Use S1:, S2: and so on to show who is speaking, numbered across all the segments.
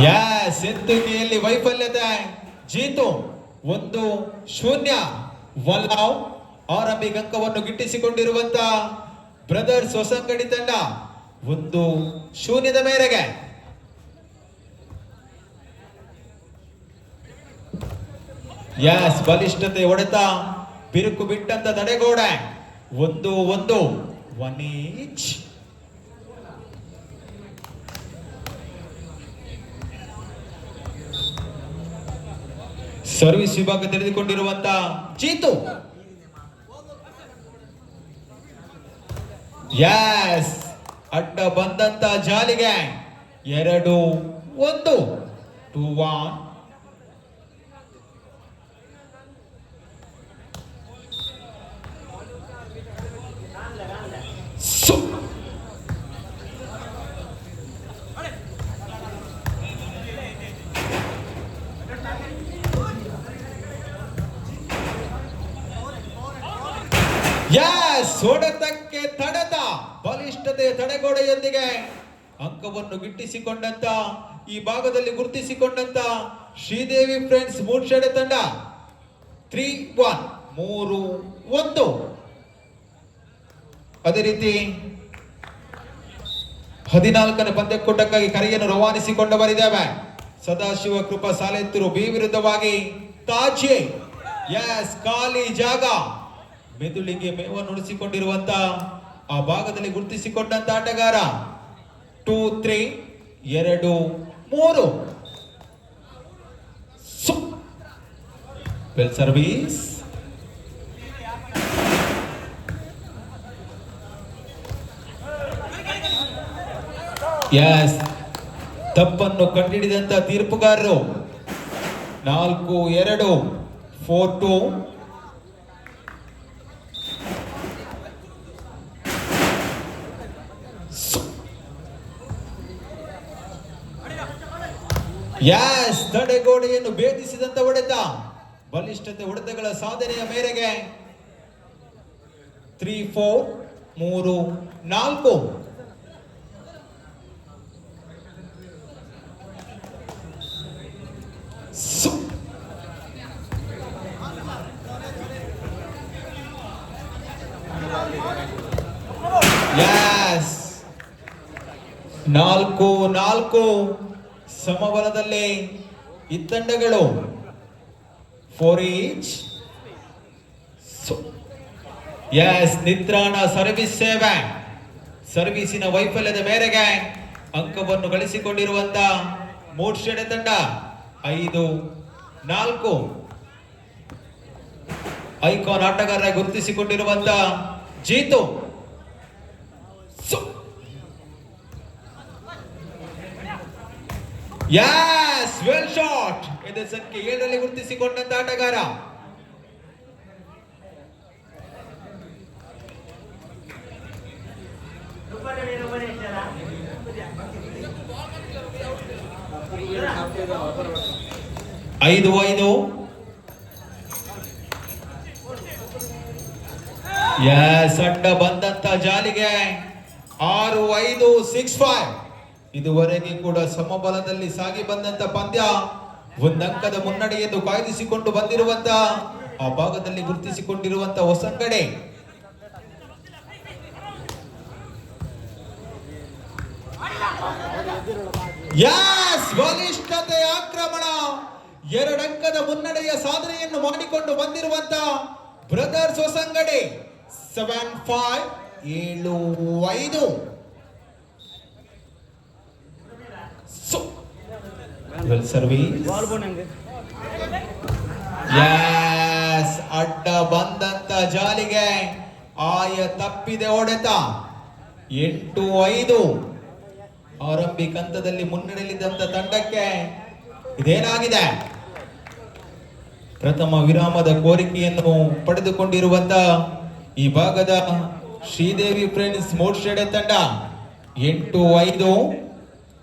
S1: ಎತ್ತುಗೆಯಲ್ಲಿ ವೈಫಲ್ಯತೆ ಜೀತು 1-0 ವಲ್ಲಾವ್ ಆರಂಭಿಕ ಅಂಕವನ್ನು ಗಿಟ್ಟಿಸಿಕೊಂಡಿರುವಂತ ಬ್ರದರ್ಸ್ ಹೊಸಂಗಡಿ ತಂಡ 1-0 ಮೇರೆಗೆ. ಬಲಿಷ್ಠತೆ ಹೊಡೆತ ಬಿರುಕು ಬಿಟ್ಟಂತ ತಡೆಗೋಡೆ 1-1 1 ಈಚ್. ಸರ್ವಿಸ್ ವಿಭಾಗ ತೆರೆದುಕೊಂಡಿರುವಂತ ಚೀತು ಅಡ್ಡ ಬಂದಂತ ಜಾಲಿಗೆ 2-1 2-1. ಹೊಡೆತಕ್ಕೆ ತಡೆದ ಬಲಿಷ್ಠತೆ ತಡೆಗೋಡೆಯೊಂದಿಗೆ ಅಂಕವನ್ನು ಗಿಟ್ಟಿಸಿಕೊಂಡಂತ ಈ ಭಾಗದಲ್ಲಿ ಗುರುತಿಸಿಕೊಂಡಂತ ಶ್ರೀದೇವಿ ಫ್ರೆಂಡ್ಸ್ ಮೂಡ್ಶೆಡೆ ತಂಡ 3-1 3-1. ಅದೇ ರೀತಿ 14ನೇ ಪಂದ್ಯಕೂಟಕ್ಕಾಗಿ ಕರೆಯನ್ನು ರವಾನಿಸಿಕೊಂಡವರಿದ್ದೇವೆ. ಸದಾಶಿವ ಕೃಪಾ ಸಾಲೆತ್ತೂರು ಬಿ ವಿರುದ್ಧವಾಗಿ ತಾಜೆ ಖಾಲಿ ಜಾಗ ಮೆದುಳಿಗೆ ಮೇವನ್ನು ಉಳಿಸಿಕೊಂಡಿರುವಂತ ಆ ಭಾಗದಲ್ಲಿ ಗುರುತಿಸಿಕೊಂಡಂತ ಆಟಗಾರ 2-3 2-3 ವೆಲ್ ಸರ್ವಿಸ್. ತಪ್ಪನ್ನು ಕಂಡುಹಿಡಿದಂತ ತೀರ್ಪುಗಾರರು 4-2 4-2. ತಡೆಗೋಡೆಯನ್ನು ಭೇದಿಸಿದಂತ ಹೊಡೆತ ಬಲಿಷ್ಠತೆ ಹೊಡೆತಗಳ ಸಾಧನೆಯ ಮೇರೆಗೆ 3-4 3-4. ನಾಲ್ಕು 4 ಸಮಬಲದಲ್ಲಿ ಈ ತಂಡಗಳು 4 ಈಚ್. ನಿತ್ರಾಣ ಸರ್ವಿಸ್ ಸೇವೆ ಸರ್ವಿಸಿನ ವೈಫಲ್ಯದ ಮೇರೆಗೆ ಅಂಕವನ್ನು ಗಳಿಸಿಕೊಂಡಿರುವಂತ ಮೂಡ್ಶೆಡೆ ತಂಡ 5-4. ಐಕಾನ್ ಆಟಗಾರ ಗುರುತಿಸಿಕೊಂಡಿರುವಂತ ಜೀತು ವೆಲ್ ಶಾಟ್. ಇದು ಸಂಖ್ಯೆ 7ರಲ್ಲಿ ಗುರುತಿಸಿಕೊಂಡಂತ ಆಟಗಾರ. ಐದು ಅಡ್ಡ ಬಂದಂತ ಜಾಲಿಗೆ 6-5 6-5. ಇದುವರೆಗೆ ಕೂಡ ಸಮಬಲದಲ್ಲಿ ಸಾಗಿ ಬಂದಂತ ಪಂದ್ಯ ಒಂದಂಕದ ಮುನ್ನಡೆಯನ್ನು ಕಾಯ್ದಿಸಿಕೊಂಡು ಬಂದಿರುವಂತ ಆ ಭಾಗದಲ್ಲಿ ಗುರುತಿಸಿಕೊಂಡಿರುವಂತ ಹೊಸಂಗಡೆ ಬಲಿಷ್ಠತೆ ಆಕ್ರಮಣ 2 ಅಂಕದ ಮುನ್ನಡೆಯ ಸಾಧನೆಯನ್ನು ಮಾಡಿಕೊಂಡು ಬಂದಿರುವಂತ ಬ್ರದರ್ಸ್ ಹೊಸಂಗಡೆ 7-5 7-5. ಸರ್ವಿಸ್ ಅಡ್ಡ ಬಂದಂತ ಜಾಲಿಗೆ ಆಯ ತಪ್ಪಿದೆ ಹೊಡೆತ 8-5. ಆರಂಭಿಕ ಹಂತದಲ್ಲಿ ಮುನ್ನಡೆಯಲ್ಲಿದ್ದಂತ ತಂಡಕ್ಕೆ ಇದೇನಾಗಿದೆ ಪ್ರಥಮ ವಿರಾಮದ ಕೋರಿಕೆಯನ್ನು ಪಡೆದುಕೊಂಡಿರುವಂತ ಈ ಭಾಗದ ಶ್ರೀದೇವಿ ಫ್ರೆಂಡ್ಸ್ ಮೂಡ್ಶೆಡೆ ತಂಡ 8-5.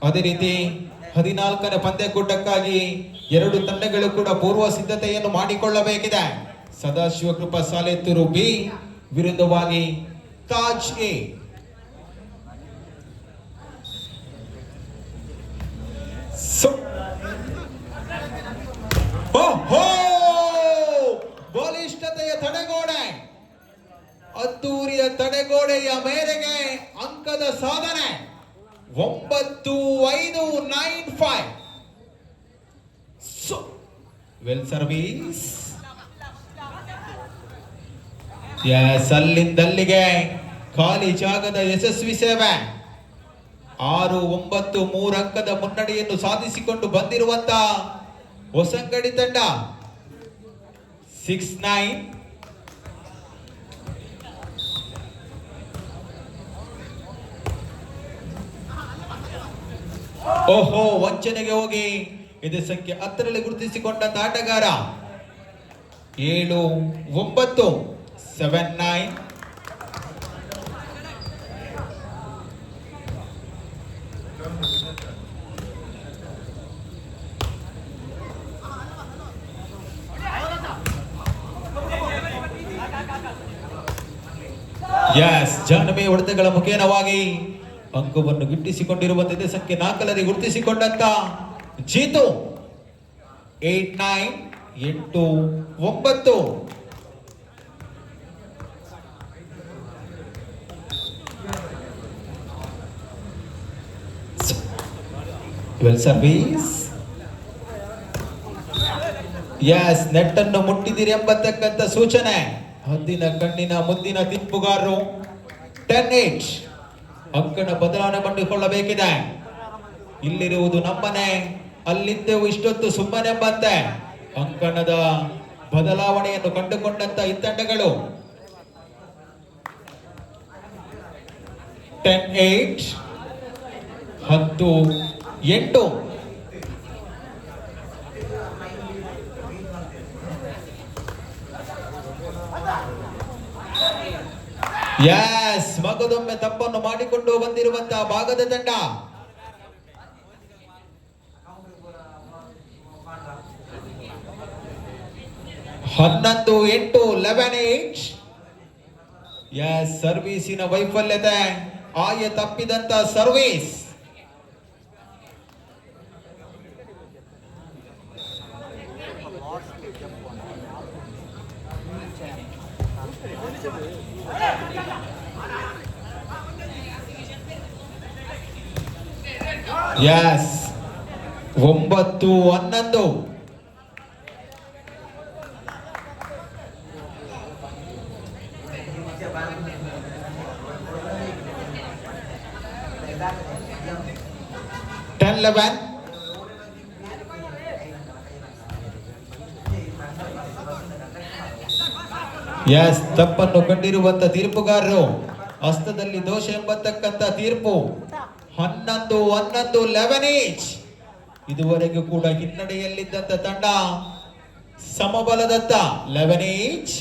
S1: ಅದೇ ರೀತಿ 14ನೇ ಪಂದ್ಯಕೂಟಕ್ಕಾಗಿ 2 ತಂಡಗಳು ಕೂಡ ಪೂರ್ವ ಸಿದ್ಧತೆಯನ್ನು ಮಾಡಿಕೊಳ್ಳಬೇಕಿದೆ. ಸದಾಶಿವ ಕೃಪಾ ಸಾಲೆತ್ತೂರು ಬಿ ವಿರುದ್ಧವಾಗಿ ತಾಜ್ ಎ. So ಗಾಳಿಯ ತಡೆಗೋಡೆಯ ಮೇರೆಗೆ ಅಂಕದ ಸಾಧನೆ 9-5. Well service. ಅಲ್ಲಿಂದಲ್ಲಿಗೆ ಖಾಲಿ ಜಾಗದ ಯಶಸ್ವಿ ಸೇವೆ. 6-9 3 ಅಂಕದ ಮುನ್ನಡೆಯನ್ನು ಸಾಧಿಸಿಕೊಂಡು ಬಂದಿರುವಂತ ಹೊಸಂಗಡಿ ತಂಡ 6-9. ಓಹೋ, ವಂಚನೆಗೆ ಹೋಗಿ ಇದು ಸಂಖ್ಯೆ 10ರಲ್ಲಿ ಗುರುತಿಸಿಕೊಂಡಂತ ಆಟಗಾರ 7-9 7-9. ಜಾಹ್ನವಿ ಹೊಡೆತಗಳ ಮುಖೇನವಾಗಿ ಅಂಕವನ್ನು ಗಿಟ್ಟಿಸಿಕೊಂಡಿರುವಂತೆ ಸಂಖ್ಯೆ 4ರಲ್ಲಿ ಗುರುತಿಸಿಕೊಂಡಂತ ಜೀತು 8-9 8-9. Well service. ನೆಟ್ ಅನ್ನು ಮುಟ್ಟಿದಿರಿ ಎಂಬತಕ್ಕಂಥ ಸೂಚನೆ. ಹದ್ದಿನ ಕಣ್ಣಿನ ಮುದ್ದಿನ ತೀರ್ಪುಗಾರರು 10-8 ಅಂಕಣ ಬದಲಾವಣೆ ಮಾಡಿಕೊಳ್ಳಬೇಕಿದೆ. ಇಲ್ಲಿರುವುದು ನಮ್ಮನೆ, ಅಲ್ಲಿದ್ದೆವು ಇಷ್ಟೊತ್ತು ಸುಮ್ಮನೆಂಬಂತೆ ಅಂಕಣದ ಬದಲಾವಣೆಯನ್ನು ಕಂಡುಕೊಂಡಂತ ಈ ತಂಡಗಳು 10-8 10-8. ಮಗದೊಮ್ಮೆ ತಪ್ಪನ್ನು ಮಾಡಿಕೊಂಡು ಬಂದಿರುವಂತಹ ಭಾಗದ ತಂಡ 11-8 11-8. ಸರ್ವೀಸಿನ ವೈಫಲ್ಯತೆ, ಆಯ ತಪ್ಪಿದಂತ ಸರ್ವೀಸ್. ಯಸ್ 9-11. ತಪ್ಪನ್ನು ಕಂಡಿರುವಂತ ತೀರ್ಪುಗಾರರು ಹಸ್ತದಲ್ಲಿ ದೋಷ ಎಂಬತಕ್ಕಂತ ತೀರ್ಪು 11-11 11. ಇದುವರೆಗೂ ಕೂಡ ಹಿನ್ನಡೆಯಲ್ಲಿದ್ದಂತ ತಂಡ ಸಮಬಲದತ್ತ 11.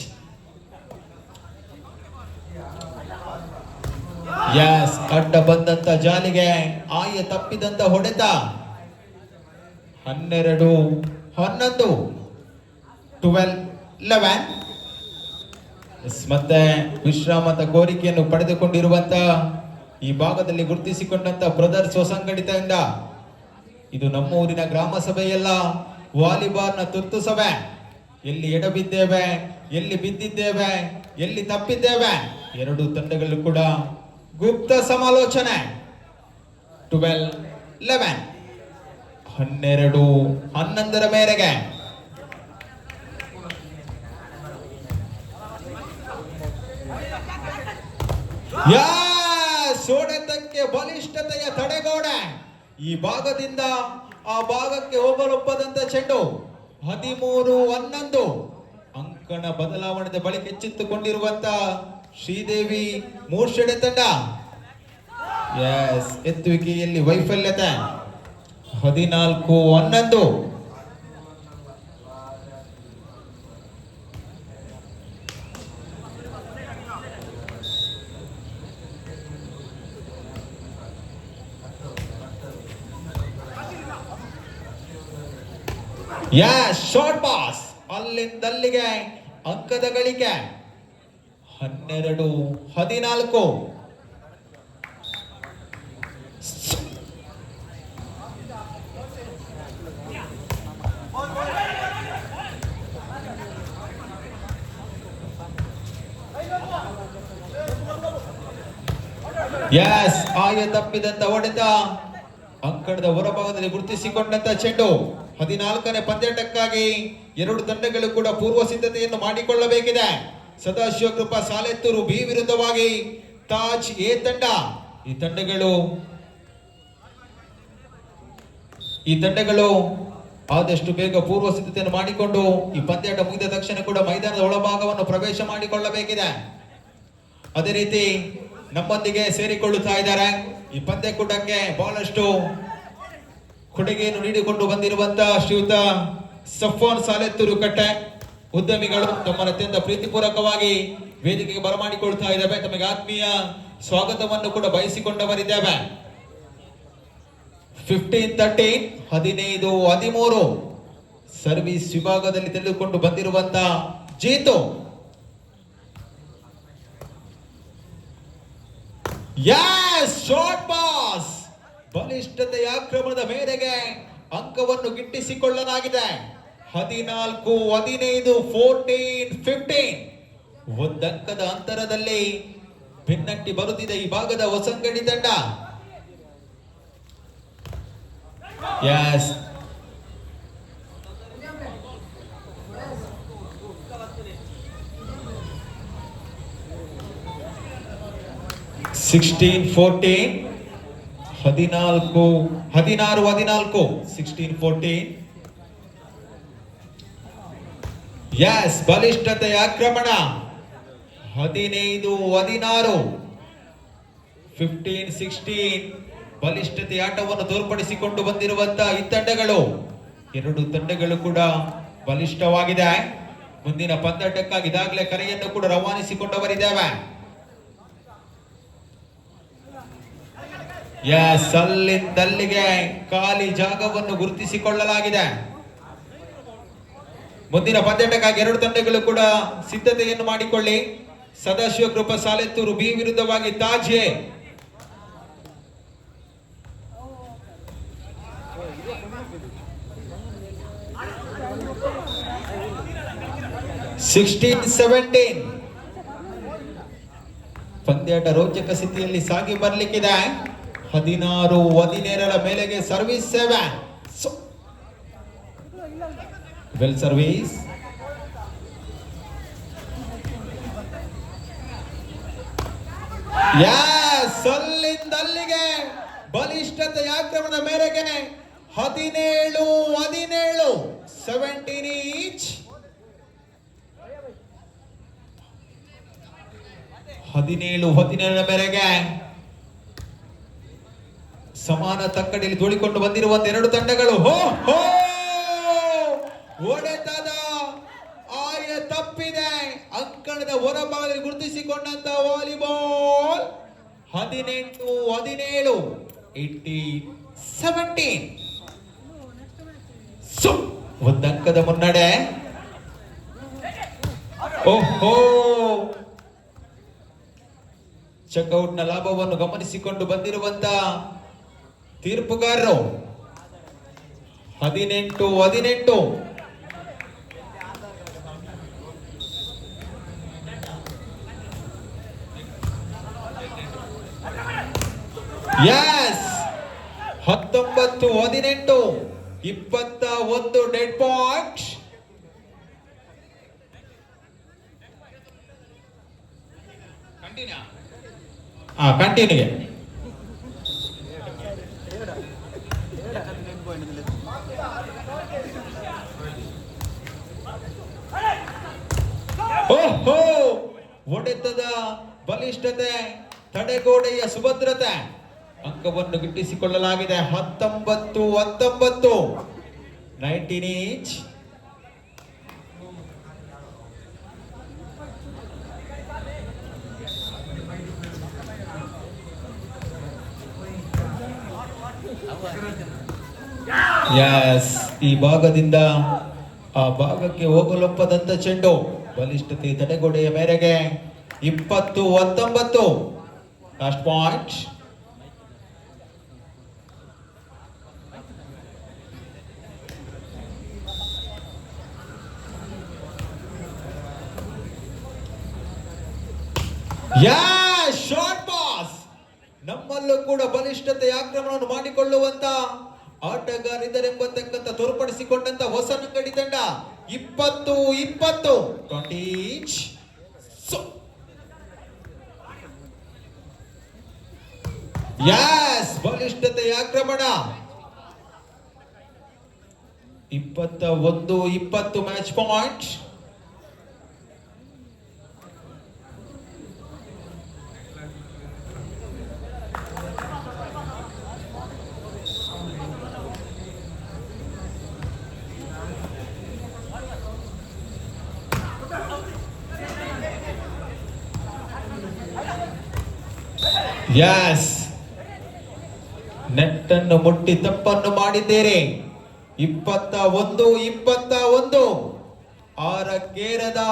S1: ಅಡ್ಡ ಬಂದಂತ ಜಾಲಿಗೆ ಆಯ ತಪ್ಪಿದಂತ ಹೊಡೆತ 12-11 12-11. ಮತ್ತೆ ವಿಶ್ರಾಮದ ಕೋರಿಕೆಯನ್ನು ಪಡೆದುಕೊಂಡಿರುವಂತ ಈ ಭಾಗದಲ್ಲಿ ಗುರುತಿಸಿಕೊಂಡಂತ ಬ್ರದರ್ಸ್ ಹೊಸಂಗಡಿತದಿಂದ ಇದು ನಮ್ಮ ಊರಿನ ಗ್ರಾಮ ಸಭೆಯಲ್ಲ, ವಾಲಿಬಾಲ್ನ ತುರ್ತು ಸಭೆ. ಎಲ್ಲಿ ಎಡಬಿದ್ದೇವೆ, ಎಲ್ಲಿ ಬಿದ್ದಿದ್ದೇವೆ, ಎಲ್ಲಿ ತಪ್ಪಿದ್ದೇವೆ, ಎರಡು ತಂಡಗಳು ಕೂಡ ಗುಪ್ತ ಸಮಾಲೋಚನೆ. 12-11 12-11 ಮೇರೆಗೆ ಸೋಡೆತಕ್ಕೆ ಬಲಿಷ್ಠತೆಯ ತಡೆಗೋಡೆ. ಈ ಭಾಗದಿಂದ ಆ ಭಾಗಕ್ಕೆ ಹೋಗಲೊಪ್ಪದಂತ ಚೆಂಡು 13-11 ಅಂಕಣ ಬದಲಾವಣೆ ಬಳಿಕ ಎಚ್ಚೆತ್ತುಕೊಂಡಿರುವಂತ ಶ್ರೀದೇವಿ ಮೂರ್ಷಡೆ ತಂಡ ಎತ್ತುವಿಕೆಯಲ್ಲಿ ವೈಫಲ್ಯತೆ 14-11. ಶಾರ್ಟ್ ಪಾಸ್, ಅಲ್ಲಿಂದಲ್ಲಿಗೆ ಅಂಕದ ಗಳಿಕೆ 12-14. ಯಸ್ ಆಯ ತಪ್ಪಿದಂತ ಹೊಡೆತ ಅಂಕಣದ ಹೊರಭಾಗದಲ್ಲಿ ಗುರುತಿಸಿಕೊಂಡಂತ ಚೆಂಡು 14ನೇ ಪಂದ್ಯಾಟಕ್ಕಾಗಿ ಎರಡು ತಂಡಗಳು ಕೂಡ ಪೂರ್ವ ಸಿದ್ಧತೆಯನ್ನು ಮಾಡಿಕೊಳ್ಳಬೇಕಿದೆ. ಸದಾಶಿವ ಕೃಪಾ ಸಾಲೆತ್ತೂರು ಬಿ ವಿರುದ್ಧವಾಗಿ ತಾಜ್ ಎ ತಂಡ. ಈ ತಂಡಗಳು ಆದಷ್ಟು ಬೇಗ ಪೂರ್ವ ಸಿದ್ಧತೆಯನ್ನು ಮಾಡಿಕೊಂಡು ಈ ಪಂದ್ಯಾಟ ಮುಗಿದ ತಕ್ಷಣ ಕೂಡ ಮೈದಾನದ ಒಳಭಾಗವನ್ನು ಪ್ರವೇಶ ಮಾಡಿಕೊಳ್ಳಬೇಕಿದೆ. ಅದೇ ರೀತಿ ನಮ್ಮೊಂದಿಗೆ ಸೇರಿಕೊಳ್ಳುತ್ತಾ ಇದ್ದಾರೆ. ಈ ಪಂದ್ಯಕೂಟಕ್ಕೆ ಬಹಳಷ್ಟು ಕೊಡುಗೆಯನ್ನು ನೀಡಿಕೊಂಡು ಬಂದಿರುವಂತಹ ಶ್ರೀಯುತ ಸಫ್ವಾನ್ ಸಾಲೆತ್ತೂರು ಕಟ್ಟೆ ಉದ್ಯಮಿಗಳು ತಮ್ಮನ್ನು ಅತ್ಯಂತ ಪ್ರೀತಿಪೂರ್ವಕವಾಗಿ ವೇದಿಕೆಗೆ ಬರಮಾಡಿಕೊಳ್ತಾ ಇದ್ದಾವೆ. ತಮಗೆ ಆತ್ಮೀಯ ಸ್ವಾಗತವನ್ನು ಕೂಡ ಬಯಸಿಕೊಂಡವರಿದ್ದೇವೆ. 15-13 15-13 ಸರ್ವಿಸ್ ವಿಭಾಗದಲ್ಲಿ ತಿಳಿದುಕೊಂಡು ಬಂದಿರುವಂತಹ ಜೀತು. ಯಸ್ ಶಾರ್ಟ್ ಪಾಸ್ ಬಲಿಷ್ಠತೆಯ ಆಕ್ರಮಣದ ಮೇರೆಗೆ ಅಂಕವನ್ನು ಗಿಟ್ಟಿಸಿಕೊಳ್ಳಲಾಗಿದೆ. 14-15 14-15 ಒಂದಂಕದ ಅಂತರದಲ್ಲಿ ಭಿನ್ನಟ್ಟಿ ಬರುತ್ತಿದೆ ಈ ಭಾಗದ ಹೊಸಂಗಡಿ ತಂಡ. ಯಸ್ 16-14 16-14 16-14 ಯಸ್ ಬಲಿಷ್ಠತೆಯ ಆಕ್ರಮಣ. 15-16 15-16 ಬಲಿಷ್ಠತೆಯ ಆಟವನ್ನು ತೋರ್ಪಡಿಸಿಕೊಂಡು ಬಂದಿರುವಂತಹ ಈ ತಂಡಗಳು ಎರಡು ತಂಡಗಳು ಕೂಡ ಬಲಿಷ್ಠವಾಗಿದೆ. ಮುಂದಿನ ಪಂದ್ಯಾಟಕ್ಕಾಗಿ ಇದಾಗಲೇ ಕರೆಯನ್ನು ಕೂಡ ರವಾನಿಸಿಕೊಂಡವರಿದ್ದೇವೆ. ಯಸ್ ಅಲ್ಲಿಂದಲ್ಲಿಗೆ ಖಾಲಿ ಜಾಗವನ್ನು ಗುರುತಿಸಿಕೊಳ್ಳಲಾಗಿದೆ. ಮುಂದಿನ ಪಂದ್ಯಾಟಕ್ಕಾಗಿ ಎರಡು ತಂಡಗಳು ಕೂಡ ಸಿದ್ಧತೆಯನ್ನು ಮಾಡಿಕೊಳ್ಳಿ. ಸದಾಶಿವ ಕೃಪಾ ಸಾಲೆತ್ತೂರು ಬಿ ವಿರುದ್ಧವಾಗಿ ತಾಜ್ ಎ. ಪಂದ್ಯಾಟ ರೋಚಕ ಸ್ಥಿತಿಯಲ್ಲಿ ಸಾಗಿ ಬರ್ಲಿಕ್ಕಿದೆ. 16-17 ಮೇಲೆಗೆ ಸರ್ವಿಸ್ 7 ವೆಲ್ ಸರ್ವಿಸ್. ಯಸ್ ಅಲ್ಲಿಂದಲ್ಲಿಗೆ ಬಲಿಷ್ಠತೆಯ ಆಕ್ರಮಣದ ಮೇರೆಗೆ 17-17 17 ಈಚ್. 17-17 ಮೇರೆಗೆ ಸಮಾನ ತಕ್ಕಡಿಯಲ್ಲಿ ತೋಳಿಕೊಂಡು ಬಂದಿರುವಂತ ಎರಡು ತಂಡಗಳು. ಹೊಡೆತದ ಆಯ ತಪ್ಪಿದೆ. ಅಂಕಣದ ಹೊರಭಾಗದಲ್ಲಿ ಗುರುತಿಸಿಕೊಂಡಂತ ವಾಲಿಬಾಲ್ 18-17 18-17 ಒಂದಂಕದ ಮುನ್ನಡೆ. ಓಹೋ ಚೆಕ್ಔಟ್ ನ ಲಾಭವನ್ನು ಗಮನಿಸಿಕೊಂಡು ಬಂದಿರುವಂತ ತೀರ್ಪುಗಾರರು. 18-18 ಯಸ್ 19-18 21 ಡೆಡ್ ಪಾಯಿಂಟ್. ಕಂಟಿನ್ಯೂ. ಓಹೋ ಹೊಡೆತದ ಬಲಿಷ್ಠತೆ ತಡೆಗೋಡೆಯ ಸುಭದ್ರತೆ ಅಂಕವನ್ನು ಗಿಟ್ಟಿಸಿಕೊಳ್ಳಲಾಗಿದೆ. 19-19 19 ಈಚ್. ಯಸ್ ಈ ಭಾಗದಿಂದ ಆ ಭಾಗಕ್ಕೆ ಹೋಗಲೊಪ್ಪದಂತ ಚೆಂಡು ಬಲಿಷ್ಠತೆ ತಡೆಗೋಡೆಯ ಮೇರೆಗೆ 20-19 last point. Yes short pass ನಮ್ಮಲ್ಲೂ ಕೂಡ ಬಲಿಷ್ಠತೆ ಆಕ್ರಮಣವನ್ನು ಮಾಡಿಕೊಳ್ಳುವಂತ ಆಟಗಾರಿದರೆಂಬತಕ್ಕಂಥ ತೋರ್ಪಡಿಸಿಕೊಂಡಂತ ಹೊಸನಂಗಡಿ ತಂಡ 20-20 ಬಲಿಷ್ಠತೆ ಆಕ್ರಮಣ 21-20 ಮ್ಯಾಚ್ ಪಾಯಿಂಟ್. ನೆಟ್ ಅನ್ನು ಮುಟ್ಟಿ ತಪ್ಪನ್ನು ಮಾಡಿದ್ದೇನೆ. 21-21 6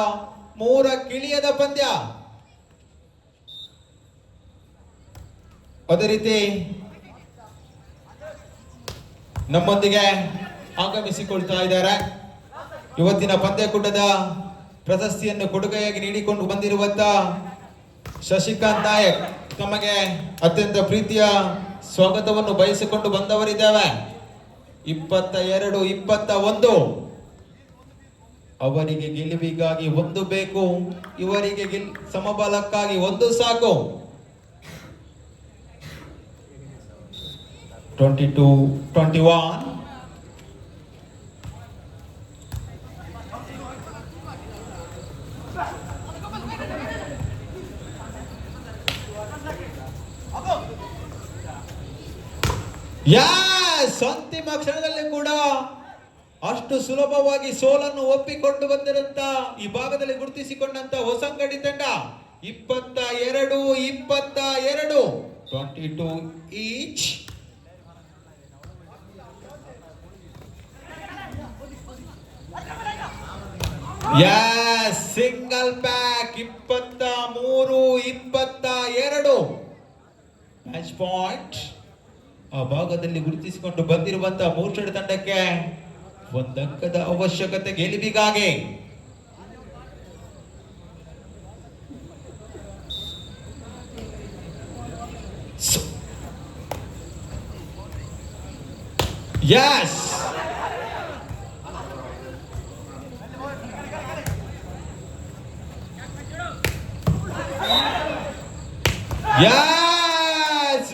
S1: 3 ಕಿಳಿಯದ ಪಂದ್ಯ. ಅದೇ ರೀತಿ ನಮ್ಮೊಂದಿಗೆ ಆಗಮಿಸಿಕೊಳ್ತಾ ಇದ್ದಾರೆ ಇವತ್ತಿನ ಪಂದ್ಯಕೂಟದ ಪ್ರಶಸ್ತಿಯನ್ನು ಕೊಡುಗೆಯಾಗಿ ನೀಡಿಕೊಂಡು ಬಂದಿರುವಂತ ಶಶಿಕಾಂತ್ ನಾಯಕ್ ತಮಗೆ ಅತ್ಯಂತ ಪ್ರೀತಿಯ ಸ್ವಾಗತವನ್ನು ಬಯಸಿಕೊಂಡು ಬಂದವರಿದ್ದೇವೆ. 22-21 ಅವರಿಗೆ ಗೆಲುವಿಗಾಗಿ 1 ಬೇಕು, ಇವರಿಗೆ ಸಮಬಲಕ್ಕಾಗಿ 1 ಸಾಕು. 22-21 ಅಂತಿಮ ಕ್ಷಣದಲ್ಲಿ ಕೂಡ ಅಷ್ಟು ಸುಲಭವಾಗಿ ಸೋಲನ್ನು ಒಪ್ಪಿಕೊಂಡು ಬಂದಿರಂತ ಈ ಭಾಗದಲ್ಲಿ ಗುರುತಿಸಿಕೊಂಡಂತ ಹೊಸಂಗಡಿ ತಂಡ 22-22 22 each. Single pack 23-22 match point. ಆ ಭಾಗದಲ್ಲಿ ಗುರುತಿಸಿಕೊಂಡು ಬಂದಿರುವಂತಹ ಮೂರ್ಛಡ ತಂಡಕ್ಕೆ 1 ಅಂಕದ ಅವಶ್ಯಕತೆ ಗೆಲುವಿಗಾಗಿ.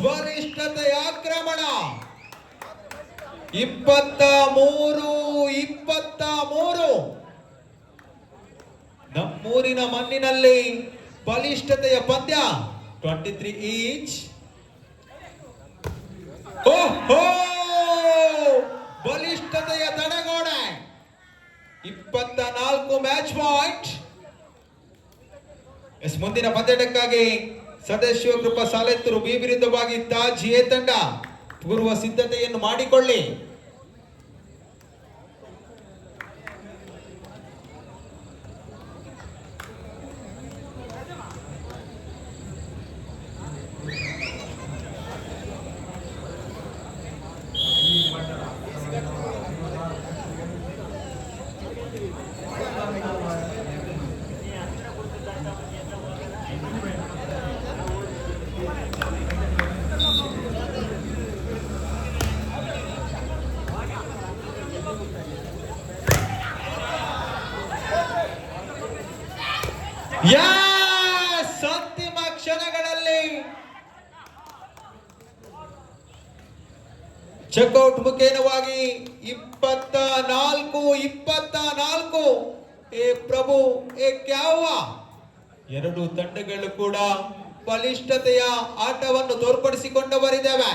S1: ವರಿಷ್ಠತೆ ಆಕ್ರಮಣ 23-23 ನಮ್ಮೂರಿನ ಮಣ್ಣಿನಲ್ಲಿ ಬಲಿಷ್ಠತೆಯ ಪಂದ್ಯ. 23 ಈಚ್. ಬಲಿಷ್ಠತೆಯ ತಡೆಗೋಡೆ 24 ಮ್ಯಾಚ್ ಪಾಯಿಂಟ್. ಮುಂದಿನ ಪಂದ್ಯಕ್ಕಾಗಿ ಸದಸ್ಯ ಕೃಪಾ ಸಾಲೆತ್ತರು ಬಿ ವಿರುದ್ಧವಾಗಿ ತಾಜ್ ಎ ತಂಡ ಪೂರ್ವ ಸಿದ್ಧತೆಯನ್ನು ಮಾಡಿಕೊಳ್ಳಿ. ಅಂತಿಮ ಕ್ಷಣಗಳಲ್ಲಿ ಚೆಕ್ಔಟ್ ಮುಖೇನವಾಗಿ 24-24 ಏ ಪ್ರಭು ಏ ಕ್ಯಾವ. ಎರಡು ತಂಡಗಳು ಕೂಡ ಬಲಿಷ್ಠತೆಯ ಆಟವನ್ನು ತೋರ್ಪಡಿಸಿಕೊಂಡವರಿದ್ದೇವೆ.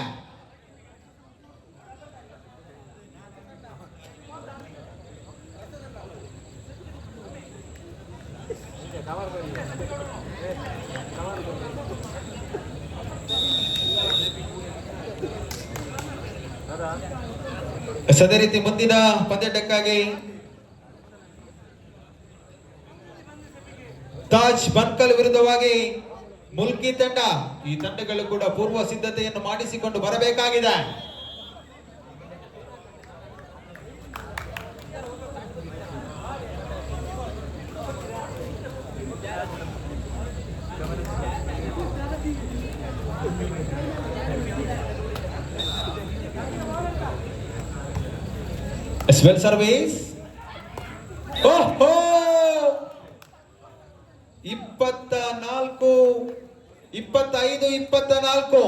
S1: ಅದೇ ರೀತಿ ಮುಂದಿನ ಪಂದ್ಯಕ್ಕಾಗಿ ತಾಜ್ ಬನ್ಕಲ್ ವಿರುದ್ಧವಾಗಿ ಮುಲ್ಕಿ ತಂಡ, ಈ ತಂಡಗಳು ಕೂಡ ಪೂರ್ವ ಸಿದ್ಧತೆಯನ್ನು ಮಾಡಿಸಿಕೊಂಡು ಬರಬೇಕಾಗಿದೆ. Swell service. ಓಹೋ 24-25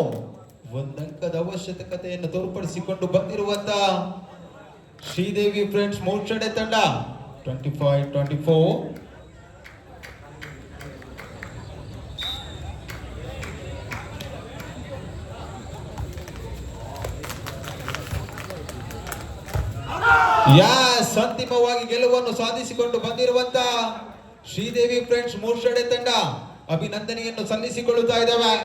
S1: ಒಂದಂಕದ ಅವಶ್ಯಕತೆಯನ್ನು ತೋರ್ಪಡಿಸಿಕೊಂಡು ಬಂದಿರುವಂತ ಶ್ರೀದೇವಿ ಫ್ರೆಂಡ್ಸ್ ಮೂರ್ಛಡೆ ತಂಡ 25-24. ಯಾಸ್ ಅಂತಿಮವಾಗಿ ಗೆಲುವನ್ನು ಸಾಧಿಸಿಕೊಂಡು ಬಂದಿರುವಂತ ಶ್ರೀದೇವಿ ಫ್ರೆಂಡ್ಸ್ ಮೂರ್ಛಡೆ ತಂಡ ಅಭಿನಂದನೆಯನ್ನು ಸಲ್ಲಿಸಿಕೊಳ್ಳುತ್ತಾ ಇದ್ದಾವೆ.